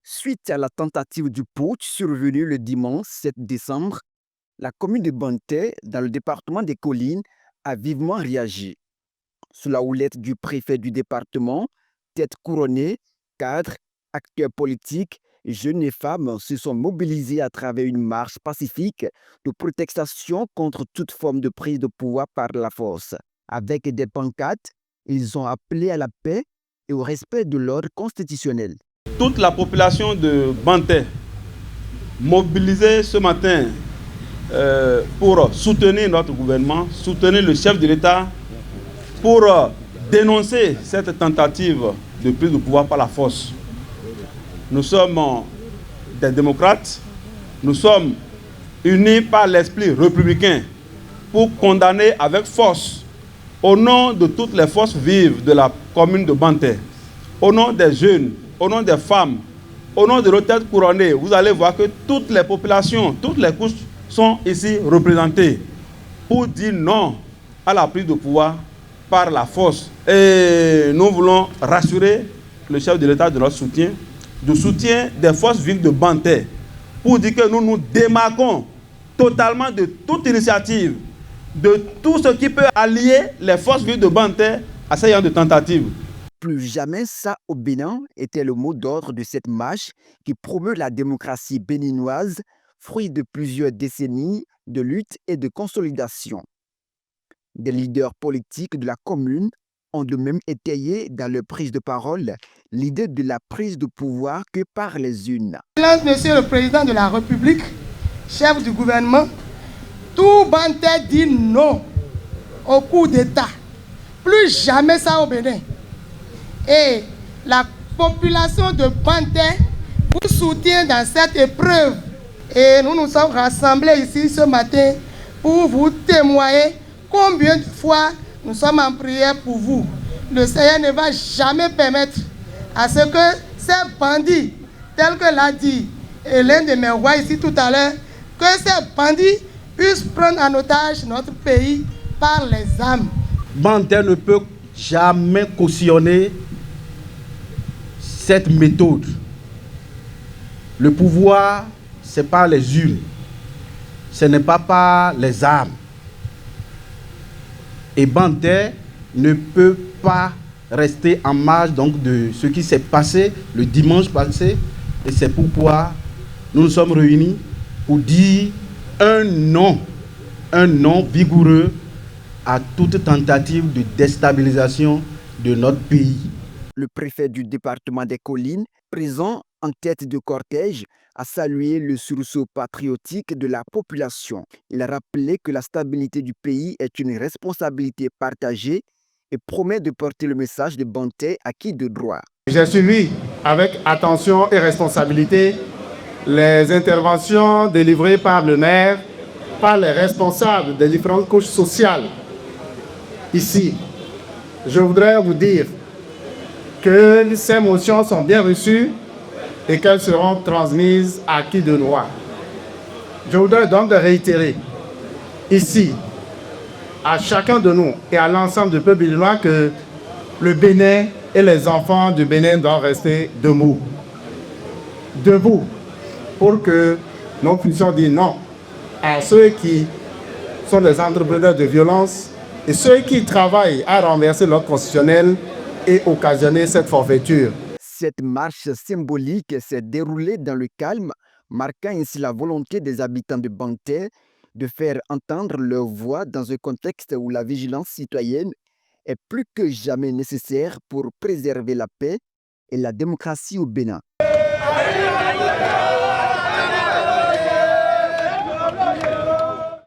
Suite à la tentative du putsch survenue le dimanche 7 décembre, la commune de Banté, dans le département des Collines, a vivement réagi. Sous la houlette du préfet du département, tête couronnée, cadres, acteurs politiques, jeunes et femmes se sont mobilisés à travers une marche pacifique de protestation contre toute forme de prise de pouvoir par la force. Avec des pancartes, ils ont appelé à la paix et au respect de l'ordre constitutionnel. Toute la population de Banté, mobilisée ce matin pour soutenir notre gouvernement, soutenir le chef de l'État, pour dénoncer cette tentative de prise de pouvoir par la force. Nous sommes des démocrates, nous sommes unis par l'esprit républicain pour condamner avec force, au nom de toutes les forces vives de la commune de Banté, au nom des jeunes, au nom des femmes, au nom de nos têtes couronnées. Vous allez voir que toutes les populations, toutes les couches sont ici représentées pour dire non à la prise de pouvoir par la force. Et nous voulons rassurer le chef de l'État de notre soutien, du soutien des forces vives de Banté, pour dire que nous nous démarquons totalement de toute initiative, de tout ce qui peut allier les forces vives de Banté à ces genre de tentatives. Plus jamais ça au Bénin était le mot d'ordre de cette marche qui promeut la démocratie béninoise, fruit de plusieurs décennies de lutte et de consolidation. Des leaders politiques de la commune ont de même étayé dans leur prise de parole l'idée de la prise de pouvoir que par les unes. Monsieur le Président de la République, chef du gouvernement, tout Banté dit non au coup d'État. Plus jamais ça au Bénin. Et la population de Banté vous soutient dans cette épreuve. Et nous nous sommes rassemblés ici ce matin pour vous témoigner combien de fois nous sommes en prière pour vous. Le Seigneur ne va jamais permettre à ce que ces bandits, tels que l'a dit l'un de mes rois ici tout à l'heure, que ces bandits puissent prendre en otage notre pays par les armes. Banté ne peut jamais cautionner cette méthode. Le pouvoir, c'est par les urnes, ce n'est pas par les armes. Et Banté ne peut pas rester en marge donc de ce qui s'est passé le dimanche passé. Et c'est pourquoi nous nous sommes réunis pour dire un non vigoureux à toute tentative de déstabilisation de notre pays. Le préfet du département des Collines, présent en tête de cortège, a salué le sursaut patriotique de la population. Il a rappelé que la stabilité du pays est une responsabilité partagée et promet de porter le message de Banté à qui de droit. J'ai suivi avec attention et responsabilité les interventions délivrées par le maire, par les responsables des différentes couches sociales. Ici, je voudrais vous dire que ces motions sont bien reçues et qu'elles seront transmises à qui de droit. Je voudrais donc réitérer ici, à chacun de nous et à l'ensemble du peuple béninois que le Bénin et les enfants du Bénin doivent rester debout. Debout pour que nous puissions dire non à ceux qui sont des entrepreneurs de violence et ceux qui travaillent à renverser l'ordre constitutionnel et occasionner cette forfaiture. Cette marche symbolique s'est déroulée dans le calme, marquant ainsi la volonté des habitants de Banté de faire entendre leur voix dans un contexte où la vigilance citoyenne est plus que jamais nécessaire pour préserver la paix et la démocratie au Bénin.